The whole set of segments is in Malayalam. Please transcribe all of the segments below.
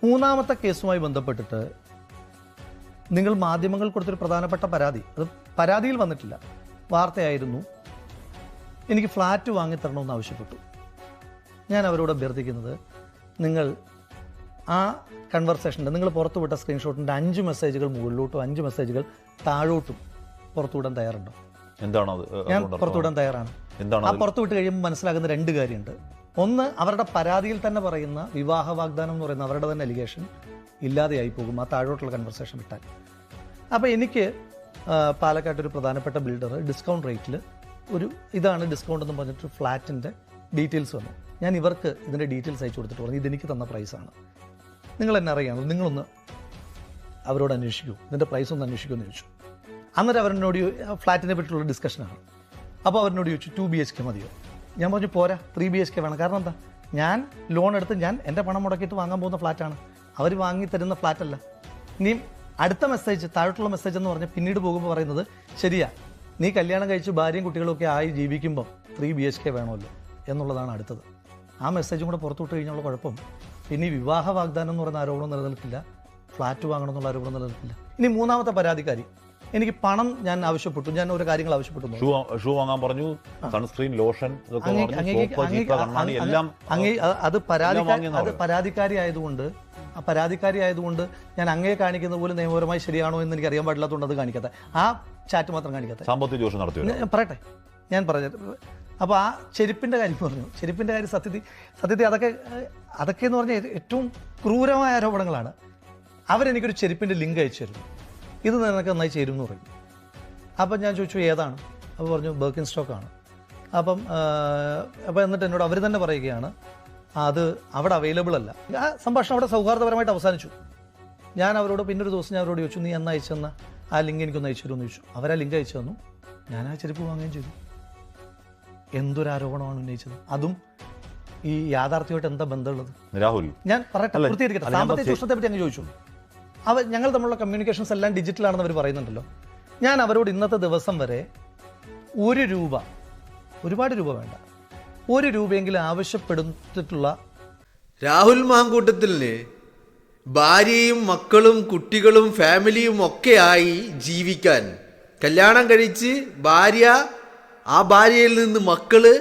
മൂന്നാമത്തെ കേസുമായി ബന്ധപ്പെട്ടിട്ട് നിങ്ങൾ മാധ്യമങ്ങൾ കൊടുത്തൊരു പ്രധാനപ്പെട്ട പരാതി, അത് പരാതിയിൽ വന്നിട്ടില്ല, വാർത്തയായിരുന്നു. എനിക്ക് ഫ്ലാറ്റ് വാങ്ങിത്തരണമെന്ന് ആവശ്യപ്പെട്ടു. ഞാൻ അവരോട് അഭ്യർത്ഥിക്കുന്നത്, നിങ്ങൾ ആ കൺവെർസേഷൻ്റെ നിങ്ങൾ പുറത്തുവിട്ട സ്ക്രീൻഷോട്ടിൻ്റെ 5 മെസ്സേജുകൾ മുകളിലോട്ടും 5 മെസ്സേജുകൾ താഴോട്ടും പുറത്തുവിടാൻ തയ്യാറുണ്ടോ? എന്താണത്? ഞാൻ പുറത്തുവിടാൻ തയ്യാറാണ്. ആ പുറത്തുവിട്ട് കഴിയുമ്പോൾ മനസ്സിലാകുന്ന 2 കാര്യമുണ്ട്. ഒന്ന്, അവരുടെ പരാതിയിൽ തന്നെ പറയുന്ന വിവാഹ വാഗ്ദാനം എന്ന് പറയുന്ന അവരുടെ തന്നെ അലിഗേഷൻ ഇല്ലാതെയായി പോകും ആ താഴോട്ടുള്ള കൺവെർസേഷൻ വിട്ടാൽ. അപ്പോൾ എനിക്ക് പാലക്കാട്ടൊരു പ്രധാനപ്പെട്ട ബിൽഡർ ഡിസ്കൗണ്ട് റേറ്റിൽ ഇതാണ് ഡിസ്കൗണ്ട് എന്ന് പറഞ്ഞിട്ട് ഫ്ലാറ്റിൻ്റെ ഡീറ്റെയിൽസ് വന്നു. ഞാൻ ഇവർക്ക് ഇതിൻ്റെ ഡീറ്റെയിൽസ് അയച്ചു കൊടുത്തിട്ട് പറഞ്ഞു, ഇതെനിക്ക് തന്ന പ്രൈസാണ്, നിങ്ങൾ എന്നെ അറിയാമല്ലോ, നിങ്ങളൊന്ന് അവരോട് അന്വേഷിക്കൂ, ഇതിൻ്റെ പ്രൈസ് ഒന്ന് അന്വേഷിക്കുമെന്ന് ചോദിച്ചു. അന്നേരം അവരെന്നോട് ഫ്ലാറ്റിനെ പറ്റിയുള്ള ഡിസ്കഷനാണ്. അപ്പോൾ അവരെന്നോട് ചോദിച്ചു 2 BHK മതിയോ? ഞാൻ പറഞ്ഞു പോരാ, 3 BHK വേണം. കാരണം എന്താ, ഞാൻ ലോൺ എടുത്ത് ഞാൻ എൻ്റെ പണം മുടക്കിയിട്ട് വാങ്ങാൻ പോകുന്ന ഫ്ലാറ്റാണ്, അവർ വാങ്ങി തരുന്ന ഫ്ലാറ്റല്ല. ഇനിയും അടുത്ത മെസ്സേജ്, താഴോട്ടുള്ള മെസ്സേജ് എന്ന് പറഞ്ഞാൽ പിന്നീട് പോകുമ്പോൾ പറയുന്നത്, ശരിയാ, നീ കല്യാണം കഴിച്ച് ഭാര്യയും കുട്ടികളൊക്കെ ആയി ജീവിക്കുമ്പോൾ 3 BHK വേണമല്ലോ എന്നുള്ളതാണ് അടുത്തത്. ആ മെസ്സേജും കൂടെ പുറത്തുവിട്ട് കഴിഞ്ഞുള്ള കുഴപ്പം, പിന്നെ ഈ വിവാഹ വാഗ്ദാനം എന്ന് പറയുന്ന ആരോപണം നിലനിൽക്കില്ല, ഫ്ലാറ്റ് വാങ്ങണം എന്നുള്ള ആരോപണം നിലനിൽക്കില്ല. ഇനി മൂന്നാമത്തെ പരാതിക്കാരി, എനിക്ക് പണം ഞാൻ ആവശ്യപ്പെട്ടു, ഞാൻ ഓരോ കാര്യങ്ങൾ ആവശ്യപ്പെട്ടു. ഷൂ വാങ്ങാൻ പറഞ്ഞു, സൺസ്ക്രീൻ, ലോഷൻ, അത് പരാതിക്കാരി ആയതുകൊണ്ട് ഞാൻ അങ്ങേ കാണിക്കുന്നത് പോലും നിയമപരമായി ശരിയാണോ എന്ന് എനിക്ക് അറിയാൻ പാടില്ലാത്തതുകൊണ്ട് അത് കാണിക്കാത്ത, ആ ചാറ്റ് മാത്രം കാണിക്കാത്ത. സാമ്പത്തിക ദോഷം നടത്തി പറയട്ടെ, ഞാൻ പറഞ്ഞത്. അപ്പോൾ ആ ചെരുപ്പിൻ്റെ കാര്യം പറഞ്ഞു. ചെരുപ്പിൻ്റെ കാര്യം സത്യത്തിൽ അതൊക്കെ എന്ന് പറഞ്ഞാൽ ഏറ്റവും ക്രൂരമായ ആരോപണങ്ങളാണ്. അവരെനിക്കൊരു ചെരുപ്പിൻ്റെ ലിങ്ക് അയച്ചു തരുന്നു, ഇത് നിനക്ക് നന്നായി ചേരും എന്ന് പറയും. അപ്പം ഞാൻ ചോദിച്ചു ഏതാണ്? അപ്പോൾ പറഞ്ഞു ബർക്കിൻ സ്റ്റോക്കാണ്. അപ്പോൾ എന്നിട്ട് എന്നോട് അവർ തന്നെ പറയുകയാണ് അത് അവിടെ അവൈലബിൾ അല്ല. ആ സംഭാഷണം അവിടെ സൗഹാർദ്ദപരമായിട്ട് അവസാനിച്ചു. ഞാൻ അവരോട് പിന്നൊരു ദിവസം ഞാൻ അവരോട് ചോദിച്ചു, നീ എന്നാ അയച്ചെന്ന ആ ലിങ്ക് എനിക്കൊന്ന് അയച്ചു തരുമെന്ന് ചോദിച്ചു. അവരാ ലിങ്ക് അയച്ചു തന്നു. ഞാൻ ആ ചെരുപ്പ് വാങ്ങുകയും ചെയ്തു. എന്തൊരാരോപണമാണ് ഉന്നയിച്ചത്, അതും ഈ യാഥാർത്ഥ്യമായിട്ട് എന്താ ബന്ധമുള്ളത്? രാഹുൽ, ഞാൻ പറയട്ടെ, പൂർത്തീകരിക്കട്ടെ. സാമ്പത്തിക ചൂഷണത്തെ പറ്റി അങ്ങ് ചോദിച്ചു. ഞങ്ങൾ തമ്മിലുള്ള കമ്മ്യൂണിക്കേഷൻസ് എല്ലാം ഡിജിറ്റലാണെന്ന് അവർ പറയുന്നുണ്ടല്ലോ. ഞാൻ അവരോട് ഇന്നത്തെ ദിവസം വരെ 1 രൂപ, ഒരുപാട് രൂപ വേണ്ട, 1 രൂപയെങ്കിലും ആവശ്യപ്പെടുത്തിട്ടുള്ള രാഹുൽ മാങ്കൂട്ടത്തിന് ഭാര്യയും മക്കളും കുട്ടികളും ഫാമിലിയും ഒക്കെ ആയി ജീവിക്കാൻ, കല്യാണം കഴിച്ച് ആ ഭാര്യയിൽ നിന്ന് മക്കള്,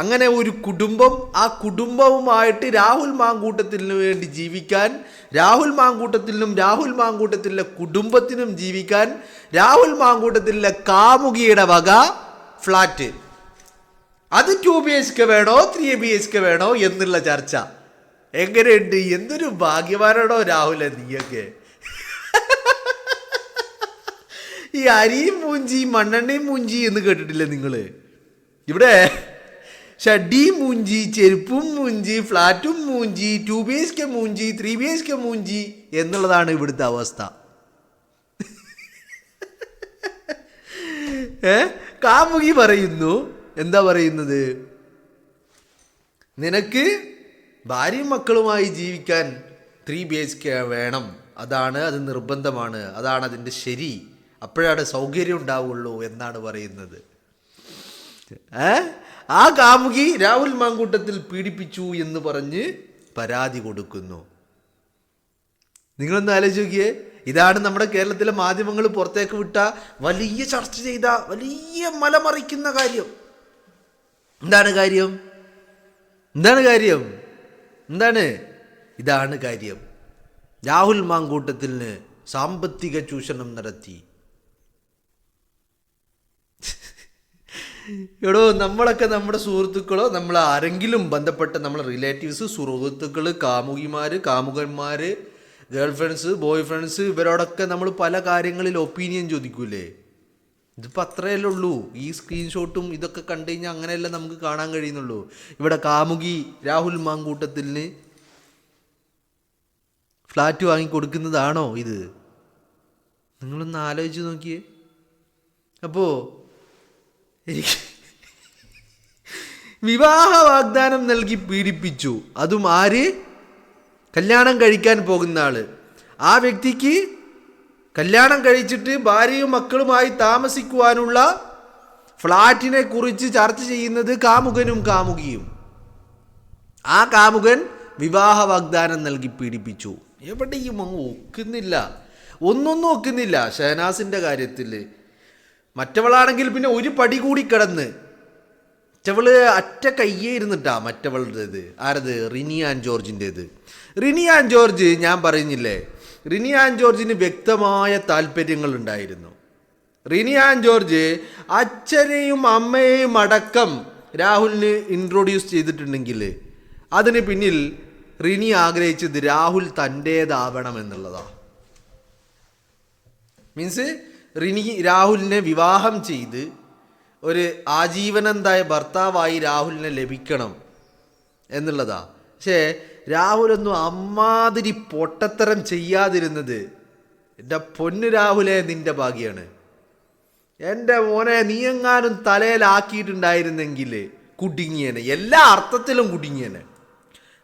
അങ്ങനെ ഒരു കുടുംബം, ആ കുടുംബവുമായിട്ട് രാഹുൽ മാങ്കൂട്ടത്തിന് വേണ്ടി ജീവിക്കാൻ, രാഹുൽ മാങ്കൂട്ടത്തിനും രാഹുൽ മാങ്കൂട്ടത്തിലെ കുടുംബത്തിനും ജീവിക്കാൻ രാഹുൽ മാങ്കൂട്ടത്തിലെ കാമുകിയുടെ വക ഫ്ലാറ്റ്, അത് 2 BHK വേണോ 3 BHK വേണോ എന്നുള്ള ചർച്ച. എങ്ങനെയുണ്ട്? എന്തൊരു ഭാഗ്യവാനാണോ രാഹുൽ നീയൊക്കെ. ഈ അരിയും മൂഞ്ചി മണ്ണെണ്ണയും മൂഞ്ചി എന്ന് കേട്ടിട്ടില്ലേ നിങ്ങള്? ഇവിടെ ഷഡ്ഡിയും മൂഞ്ചി, ചെരുപ്പും മൂഞ്ചി, ഫ്ലാറ്റും മൂഞ്ചി, 2 BHK മൂഞ്ചി, 3 BHK മൂഞ്ചി എന്നുള്ളതാണ് ഇവിടുത്തെ അവസ്ഥ. കാമുകി പറയുന്നു, എന്താ പറയുന്നത്, നിനക്ക് ഭാര്യയും മക്കളുമായി ജീവിക്കാൻ 3 BHK വേണം, അത് നിർബന്ധമാണ്, അതാണ് അതിൻ്റെ ശരി, അപ്പോഴാണ് സൗകര്യം ഉണ്ടാവുള്ളൂ എന്നാണ് പറയുന്നത്. ആ കാമുകി രാഹുൽ മാങ്കൂട്ടത്തിൽ പീഡിപ്പിച്ചു എന്ന് പറഞ്ഞ് പരാതി കൊടുക്കുന്നു. നിങ്ങളൊന്ന് ആലോചിച്ച് നോക്കിയേ. ഇതാണ് നമ്മുടെ കേരളത്തിലെ മാധ്യമങ്ങൾ പുറത്തേക്ക് വിട്ട വലിയ ചർച്ച ചെയ്ത വലിയ മലമറിക്കുന്ന കാര്യം. എന്താണ് കാര്യം? ഇതാണ് കാര്യം. രാഹുൽ മാങ്കൂട്ടത്തിന് സാമ്പത്തിക ചൂഷണം നടത്തി. എടോ, നമ്മളൊക്കെ നമ്മുടെ സുഹൃത്തുക്കളോ നമ്മൾ ആരെങ്കിലും ബന്ധപ്പെട്ട നമ്മളെ റിലേറ്റീവ്സ്, സുഹൃത്തുക്കൾ, കാമുകിമാർ, കാമുകന്മാർ, ഗേൾ ഫ്രണ്ട്സ്, ബോയ് ഫ്രണ്ട്സ്, ഇവരോടൊക്കെ നമ്മൾ പല കാര്യങ്ങളിൽ ഒപ്പീനിയൻ ചോദിക്കൂലേ? ഇതിപ്പോൾ അത്രയല്ലേ ഉള്ളൂ. ഈ സ്ക്രീൻഷോട്ടും ഇതൊക്കെ കണ്ടു കഴിഞ്ഞാൽ അങ്ങനെയല്ല നമുക്ക് കാണാൻ കഴിയുന്നുള്ളൂ. ഇവിടെ കാമുകി രാഹുൽ മാങ്കൂട്ടത്തിന് ഫ്ലാറ്റ് വാങ്ങിക്കൊടുക്കുന്നതാണോ ഇത്? നിങ്ങളൊന്ന് ആലോചിച്ച് നോക്കിയേ. അപ്പോൾ എനിക്ക് വിവാഹ വാഗ്ദാനം നൽകി പീഡിപ്പിച്ചു, അതും ആര്? കല്യാണം കഴിക്കാൻ പോകുന്ന ആള്. ആ വ്യക്തിക്ക് കല്യാണം കഴിച്ചിട്ട് ഭാര്യയും മക്കളുമായി താമസിക്കുവാനുള്ള ഫ്ലാറ്റിനെ കുറിച്ച് ചർച്ച ചെയ്യുന്നത് കാമുകനും കാമുകിയും. ആ കാമുകൻ വിവാഹ വാഗ്ദാനം നൽകി പീഡിപ്പിച്ചു. എവിടെയും അങ്ങ് ഒക്കുന്നില്ല, ഒന്നൊന്നും ഒക്കുന്നില്ല. ഷഹനാസിൻ്റെ കാര്യത്തിൽ മറ്റവളാണെങ്കിൽ പിന്നെ ഒരു പടി കൂടി കിടന്ന്, മറ്റവള് അറ്റ കയ്യേ ഇരുന്നിട്ടാ മറ്റവളുടേത്. ആരത്? റിനി ആൻഡ് ജോർജിൻ്റേത്. റിനി ആൻഡ് ജോർജ്, ഞാൻ പറയുന്നില്ലേ, റിനി ആൻഡ് ജോർജിന് വ്യക്തമായ താല്പര്യങ്ങൾ ഉണ്ടായിരുന്നു. റിനി ആൻഡ് ജോർജ് അച്ഛനെയും അമ്മയെയും അടക്കം രാഹുലിന് ഇൻട്രൊഡ്യൂസ് ചെയ്തിട്ടുണ്ടെങ്കിൽ അതിന് പിന്നിൽ റിനി ആഗ്രഹിച്ചത് രാഹുൽ തൻ്റേതാവണം എന്നുള്ളതാണ്. മീൻസ് റിനി രാഹുലിനെ വിവാഹം ചെയ്ത് ഒരു ആജീവനന്തായ ഭർത്താവായി രാഹുലിനെ ലഭിക്കണം എന്നുള്ളതാ. പക്ഷേ രാഹുലൊന്നും അമ്മാതിരി പൊട്ടത്തരം ചെയ്യാതിരുന്നത് എൻ്റെ പൊന്നു രാഹുലെ നിൻ്റെ ഭാഗ്യമാണ്. എൻ്റെ മോനെ, നീ എങ്ങാനും തലയിലാക്കിയിട്ടുണ്ടായിരുന്നെങ്കിൽ കുടുങ്ങിയേനെ, എല്ലാ അർത്ഥത്തിലും കുടുങ്ങിയേനെ.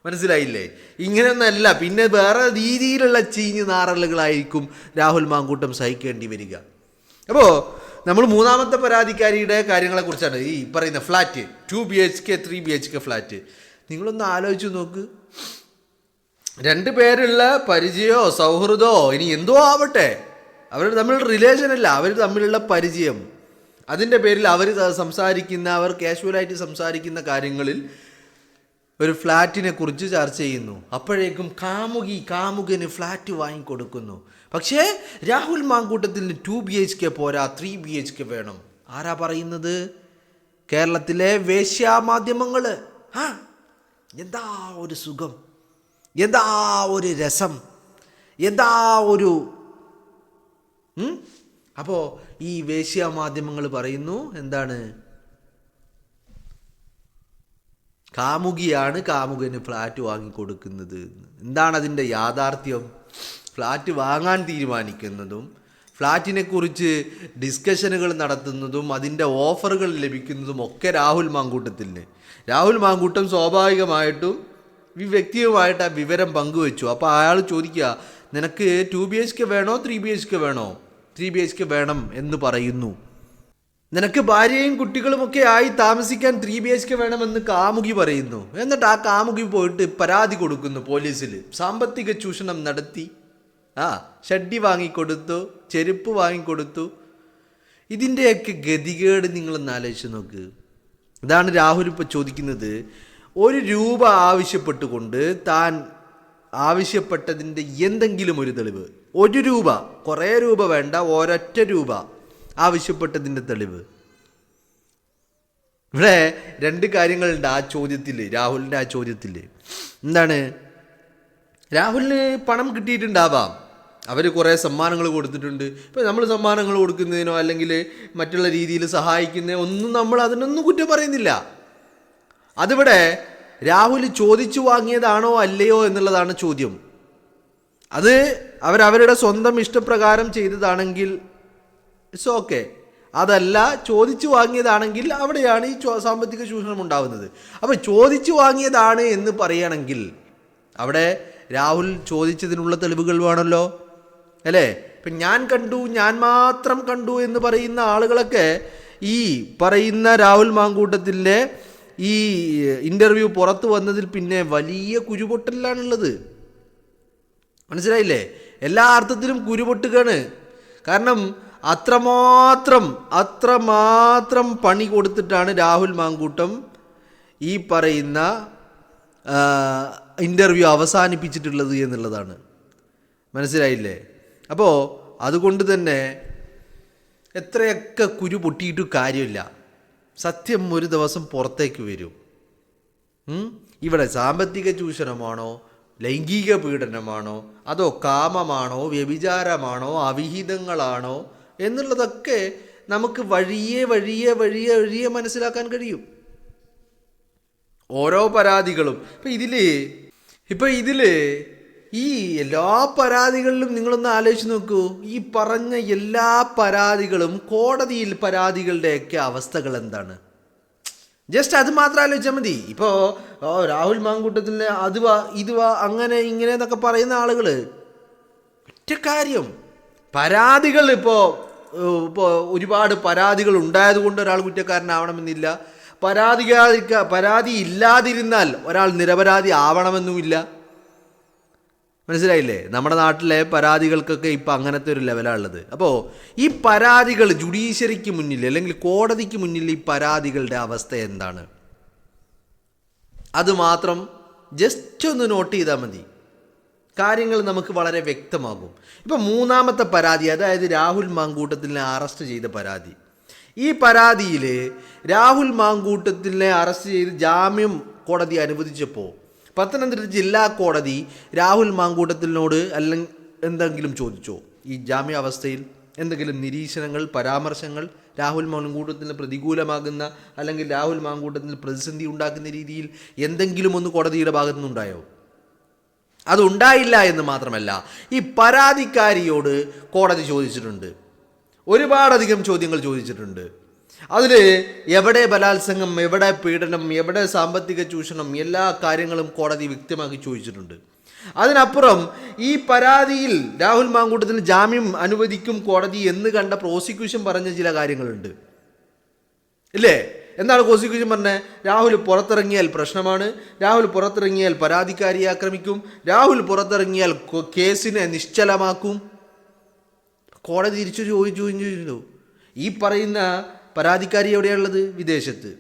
മനസ്സിലായില്ലേ? ഇങ്ങനെയൊന്നല്ല, പിന്നെ വേറെ രീതിയിലുള്ള ചീഞ്ഞ് നാറലുകളായിരിക്കും രാഹുൽ മാങ്കൂട്ടം സഹിക്കേണ്ടി വരിക. അപ്പോൾ നമ്മൾ മൂന്നാമത്തെ പരാതിക്കാരിയുടെ കാര്യങ്ങളെക്കുറിച്ചാണ് ഈ പറയുന്ന ഫ്ലാറ്റ്, 2 BHK 3 BHK ഫ്ലാറ്റ്. നിങ്ങളൊന്ന് ആലോചിച്ച് നോക്ക്. 2 പേരുള്ള പരിചയമോ സൗഹൃദമോ ഇനി എന്തോ ആവട്ടെ, അവർ തമ്മിലുള്ള റിലേഷൻ അല്ല, അവർ തമ്മിലുള്ള പരിചയം, അതിൻ്റെ പേരിൽ അവർ സംസാരിക്കുന്ന, അവർ കാഷ്വലായിട്ട് സംസാരിക്കുന്ന കാര്യങ്ങളിൽ ഒരു ഫ്ലാറ്റിനെ കുറിച്ച് ചർച്ച ചെയ്യുന്നു. അപ്പോഴേക്കും കാമുകന് ഫ്ലാറ്റ് വാങ്ങിക്കൊടുക്കുന്നു. പക്ഷേ രാഹുൽ മാങ്കൂട്ടത്തിന് 2 BHK പോരാ, 3 BHK വേണം. ആരാ പറയുന്നത്? കേരളത്തിലെ വേശ്യാമാധ്യമങ്ങൾ. എന്താ ഒരു സുഖം, എന്താ ഒരു രസം, എന്താ ഒരു അപ്പോൾ ഈ വേശ്യാമാധ്യമങ്ങൾ പറയുന്നു എന്താണ്? കാമുകിയാണ് കാമുകന് ഫ്ലാറ്റ് വാങ്ങിക്കൊടുക്കുന്നത്. എന്താണ് അതിൻ്റെ യാഥാർത്ഥ്യം? ഫ്ലാറ്റ് വാങ്ങാൻ തീരുമാനിക്കുന്നതും ഫ്ലാറ്റിനെ കുറിച്ച് ഡിസ്കഷനുകൾ നടത്തുന്നതും അതിൻ്റെ ഓഫറുകൾ ലഭിക്കുന്നതും ഒക്കെ രാഹുൽ മാങ്കൂട്ടത്തിന്. രാഹുൽ മാങ്കൂട്ടം സ്വാഭാവികമായിട്ടും ഈ വ്യക്തിയുമായിട്ട് ആ വിവരം പങ്കുവെച്ചു. അപ്പോൾ അയാൾ ചോദിക്കുക, നിനക്ക് 2 BHK വേണോ 3 BHK വേണോ? 3 BHK വേണം എന്ന് പറയുന്നു. നിനക്ക് ഭാര്യയും കുട്ടികളുമൊക്കെ ആയി താമസിക്കാൻ 3 BHK വേണമെന്ന് കാമുകി പറയുന്നു. എന്നിട്ട് ആ കാമുകി പോയിട്ട് പരാതി കൊടുക്കുന്നു പോലീസിൽ. സാമ്പത്തിക ചൂഷണം നടത്തി, ഷഡ്ഡി വാങ്ങിക്കൊടുത്തു, ചെരുപ്പ് വാങ്ങിക്കൊടുത്തു. ഇതിൻ്റെയൊക്കെ ഗതികേട് നിങ്ങളൊന്ന് ആലോചിച്ച് നോക്ക്. ഇതാണ് രാഹുൽ ഇപ്പോൾ ചോദിക്കുന്നത്. 1 രൂപ ആവശ്യപ്പെട്ടുകൊണ്ട് താൻ ആവശ്യപ്പെട്ടതിൻ്റെ എന്തെങ്കിലും ഒരു തെളിവ്, 1 രൂപ, കുറേ രൂപ വേണ്ട, ഒരൊറ്റ രൂപ ആവശ്യപ്പെട്ടതിൻ്റെ തെളിവ്. ഇവിടെ 2 കാര്യങ്ങളുണ്ട് ആ ചോദ്യത്തിൽ, രാഹുലിൻ്റെ ആ ചോദ്യത്തിൽ. എന്താണ്? രാഹുലിന് പണം കിട്ടിയിട്ടുണ്ടാവാം, അവർ കുറേ സമ്മാനങ്ങൾ കൊടുത്തിട്ടുണ്ട്. ഇപ്പോൾ നമ്മൾ സമ്മാനങ്ങൾ കൊടുക്കുന്നതിനോ അല്ലെങ്കിൽ മറ്റുള്ള രീതിയിൽ സഹായിക്കുന്നതിനോ ഒന്നും നമ്മൾ അതിനൊന്നും കുറ്റം പറയുന്നില്ല. അതിവിടെ രാഹുൽ ചോദിച്ചു വാങ്ങിയതാണോ അല്ലയോ എന്നുള്ളതാണ് ചോദ്യം. അത് അവരവരുടെ സ്വന്തം ഇഷ്ടപ്രകാരം ചെയ്തതാണെങ്കിൽ ഇറ്റ്സ് ഓക്കെ. അതല്ല, ചോദിച്ചു വാങ്ങിയതാണെങ്കിൽ അവിടെയാണ് ഈ സാമ്പത്തിക ചൂഷണം ഉണ്ടാകുന്നത്. അപ്പോൾ ചോദിച്ചു വാങ്ങിയതാണ് എന്ന് പറയുകയാണെങ്കിൽ അവിടെ രാഹുൽ ചോദിച്ചതിനുള്ള തെളിവുകൾ വേണമല്ലോ, അല്ലേ? ഇപ്പം ഞാൻ മാത്രം കണ്ടു എന്ന് പറയുന്ന ആളുകളൊക്കെ ഈ പറയുന്ന രാഹുൽ മാങ്കൂട്ടത്തിൻ്റെ ഈ ഇൻ്റർവ്യൂ പുറത്തു വന്നതിൽ പിന്നെ വലിയ കുരുപൊട്ടലാണുള്ളത്. മനസ്സിലായില്ലേ? എല്ലാ അർത്ഥത്തിലും കുരുപൊട്ടുകയാണ്. കാരണം അത്രമാത്രം പണി കൊടുത്തിട്ടാണ് രാഹുൽ മാങ്കൂട്ടം ഈ പറയുന്ന ഇൻ്റർവ്യൂ അവസാനിപ്പിച്ചിട്ടുള്ളത് എന്നുള്ളതാണ്. മനസ്സിലായില്ലേ? അപ്പോൾ അതുകൊണ്ട് തന്നെ എത്രയൊക്കെ കുരു പൊട്ടിയിട്ട് കാര്യമില്ല, സത്യം ഒരു ദിവസം പുറത്തേക്ക് വരും. ഇവിടെ സാമ്പത്തിക ചൂഷണമാണോ, ലൈംഗിക പീഡനമാണോ, അതോ കാമമാണോ, വ്യഭിചാരമാണോ, അവിഹിതങ്ങളാണോ എന്നുള്ളതൊക്കെ നമുക്ക് വഴിയെ മനസ്സിലാക്കാൻ കഴിയും. ഓരോ പരാതികളും ഇപ്പം ഇതിൽ ഈ എല്ലാ പരാതികളിലും നിങ്ങളൊന്ന് ആലോചിച്ച് നോക്കൂ. ഈ പറഞ്ഞ എല്ലാ പരാതികളും കോടതിയിൽ പരാതികളുടെയൊക്കെ അവസ്ഥകൾ എന്താണ്? ജസ്റ്റ് അത് മാത്രം ആലോചിച്ചാൽ മതി. ഇപ്പോൾ രാഹുൽ മാങ്കൂട്ടത്തിൻ്റെ ഇതുവാ അങ്ങനെ ഇങ്ങനെ എന്നൊക്കെ പറയുന്ന ആളുകൾ, ഒറ്റ കാര്യം, പരാതികൾ ഇപ്പോൾ ഒരുപാട് പരാതികൾ ഉണ്ടായതുകൊണ്ട് ഒരാൾ കുറ്റക്കാരനാവണമെന്നില്ല. പരാതി ഇല്ലാതിരുന്നാൽ ഒരാൾ നിരപരാധി ആവണമെന്നുമില്ല. മനസ്സിലായില്ലേ? നമ്മുടെ നാട്ടിലെ പരാതികൾക്കൊക്കെ ഇപ്പം അങ്ങനത്തെ ഒരു ലെവലാണുള്ളത്. അപ്പോൾ ഈ പരാതികൾ ജുഡീഷ്യറിക്ക് മുന്നിൽ അല്ലെങ്കിൽ കോടതിക്ക് മുന്നിൽ ഈ പരാതികളുടെ അവസ്ഥ എന്താണ്, അത് മാത്രം ജസ്റ്റ് ഒന്ന് നോട്ട് ചെയ്താൽ മതി. കാര്യങ്ങൾ നമുക്ക് വളരെ വ്യക്തമാകും. ഇപ്പം മൂന്നാമത്തെ പരാതി, അതായത് രാഹുൽ മാങ്കൂട്ടത്തിനെ അറസ്റ്റ് ചെയ്ത പരാതി. ഈ പരാതിയിൽ രാഹുൽ മാങ്കൂട്ടത്തിനെ അറസ്റ്റ് ചെയ്ത് ജാമ്യം കോടതി അനുവദിച്ചപ്പോൾ പത്തനംതിട്ട ജില്ലാ കോടതി രാഹുൽ മാങ്കൂട്ടത്തിനോട് അല്ലെങ്കിൽ എന്തെങ്കിലും ചോദിച്ചോ? ഈ ജാമ്യാവസ്ഥയിൽ എന്തെങ്കിലും നിരീക്ഷണങ്ങൾ, പരാമർശങ്ങൾ രാഹുൽ മാങ്കൂട്ടത്തിന് പ്രതികൂലമാകുന്ന അല്ലെങ്കിൽ രാഹുൽ മാങ്കൂട്ടത്തിന് പ്രതിസന്ധി ഉണ്ടാക്കുന്ന രീതിയിൽ എന്തെങ്കിലും ഒന്ന് കോടതിയുടെ ഭാഗത്തു നിന്നുണ്ടായോ? അതുണ്ടായില്ല എന്ന് മാത്രമല്ല, ഈ പരാതിക്കാരിയോട് കോടതി ചോദിച്ചിട്ടുണ്ട്, ഒരുപാടധികം ചോദ്യങ്ങൾ ചോദിച്ചിട്ടുണ്ട്. അതിൽ എവിടെ ബലാത്സംഗം, എവിടെ പീഡനം, എവിടെ സാമ്പത്തിക ചൂഷണം, എല്ലാ കാര്യങ്ങളും കോടതി വ്യക്തമാക്കി ചോദിച്ചിട്ടുണ്ട്. അതിനപ്പുറം ഈ പരാതിയിൽ രാഹുൽ മാങ്കൂട്ടത്തിന് ജാമ്യം അനുവദിക്കും കോടതി എന്ന് കണ്ട പ്രോസിക്യൂഷൻ പറഞ്ഞ ചില കാര്യങ്ങളുണ്ട്, ഇല്ലേ? എന്താണ് പ്രോസിക്യൂഷൻ പറഞ്ഞത്? രാഹുൽ പുറത്തിറങ്ങിയാൽ പ്രശ്നമാണ്, രാഹുൽ പുറത്തിറങ്ങിയാൽ പരാതിക്കാരിയെ ആക്രമിക്കും, രാഹുൽ പുറത്തിറങ്ങിയാൽ കേസിനെ നിശ്ചലമാക്കും. കോടതി തിരിച്ചു ചോദിച്ചു, ഈ പറയുന്ന പരാതിക്കാരി എവിടെയുള്ളത്? വിദേശത്ത്.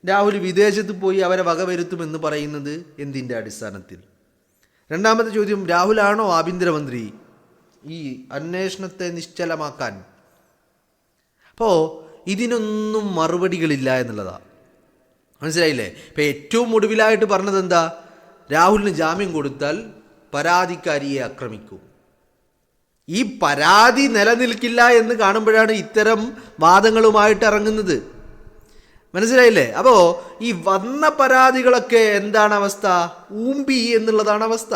രാഹുൽ വിദേശത്ത് പോയി അവരെ വകവരുത്തുമെന്ന് പറയുന്നത് എന്തിൻ്റെ അടിസ്ഥാനത്തിൽ? രണ്ടാമത്തെ ചോദ്യം, രാഹുലാണോ ആഭ്യന്തരമന്ത്രി ഈ അന്വേഷണത്തെ നിശ്ചലമാക്കാൻ? അപ്പോൾ ഇതിനൊന്നും മറുപടികളില്ല എന്നുള്ളതാണ്. മനസ്സിലായില്ലേ? ഇപ്പം ഏറ്റവും ഒടുവിലായിട്ട് പറഞ്ഞത് എന്താ? രാഹുലിന് ജാമ്യം കൊടുത്താൽ പരാതിക്കാരിയെ ആക്രമിക്കും. ഈ പരാതി നിലനിൽക്കില്ല എന്ന് കാണുമ്പോഴാണ് ഇത്തരം വാദങ്ങളുമായിട്ട് ഇറങ്ങുന്നത്. മനസ്സിലായില്ലേ? അപ്പോൾ ഈ വന്ന പരാതികളൊക്കെ എന്താണ് അവസ്ഥ? ഊമ്പി എന്നുള്ളതാണ് അവസ്ഥ.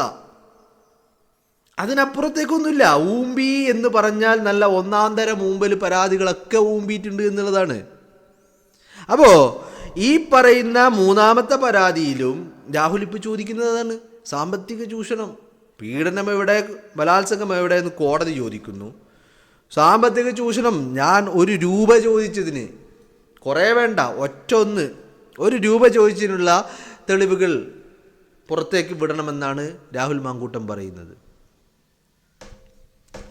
അതിനപ്പുറത്തേക്കൊന്നുമില്ല. ഊമ്പി എന്ന് പറഞ്ഞാൽ നല്ല ഒന്നാം തരം ഊമ്പൽ പരാതികളൊക്കെ ഊമ്പിയിട്ടുണ്ട് എന്നുള്ളതാണ്. അപ്പോൾ ഈ പറയുന്ന മൂന്നാമത്തെ പരാതിയിലും രാഹുൽ ഇപ്പോൾ ചോദിക്കുന്നതാണ് സാമ്പത്തിക ചൂഷണം, പീഡനം എവിടെ, ബലാത്സംഗം എവിടെ എന്ന് കോടതി ചോദിക്കുന്നു. സാമ്പത്തിക ചൂഷണം, ഞാൻ 1 രൂപ ചോദിച്ചതിന്, കുറേ വേണ്ട, ഒറ്റ 1 രൂപ ചോദിച്ചതിനുള്ള തെളിവുകൾ പുറത്തേക്ക് വിടണമെന്നാണ് രാഹുൽ മാങ്കൂട്ടം പറയുന്നത്.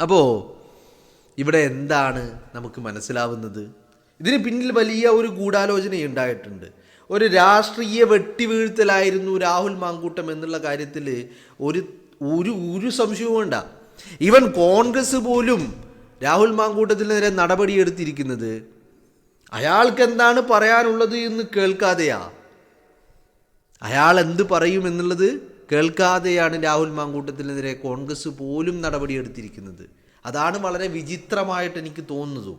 അപ്പോൾ ഇവിടെ എന്താണ് നമുക്ക് മനസ്സിലാവുന്നത്? ഇതിന് പിന്നിൽ വലിയ ഒരു ഗൂഢാലോചന ഉണ്ടായിട്ടുണ്ട്. ഒരു രാഷ്ട്രീയ വെട്ടിവീഴ്ത്തലായിരുന്നു രാഹുൽ മാങ്കൂട്ടം എന്നുള്ള കാര്യത്തിൽ ഒരു സംശയവും വേണ്ട. ഈവൻ കോൺഗ്രസ് പോലും രാഹുൽ മാങ്കൂട്ടത്തിനെതിരെ നടപടിയെടുത്തിരിക്കുന്നത് അയാൾക്ക് എന്താണ് പറയാനുള്ളത് എന്ന് കേൾക്കാതെയാ. അയാൾ എന്ത് പറയും എന്നുള്ളത് കേൾക്കാതെയാണ് രാഹുൽ മാങ്കൂട്ടത്തിനെതിരെ കോൺഗ്രസ് പോലും നടപടിയെടുത്തിരിക്കുന്നത്. അതാണ് വളരെ വിചിത്രമായിട്ട് എനിക്ക് തോന്നുന്നത്.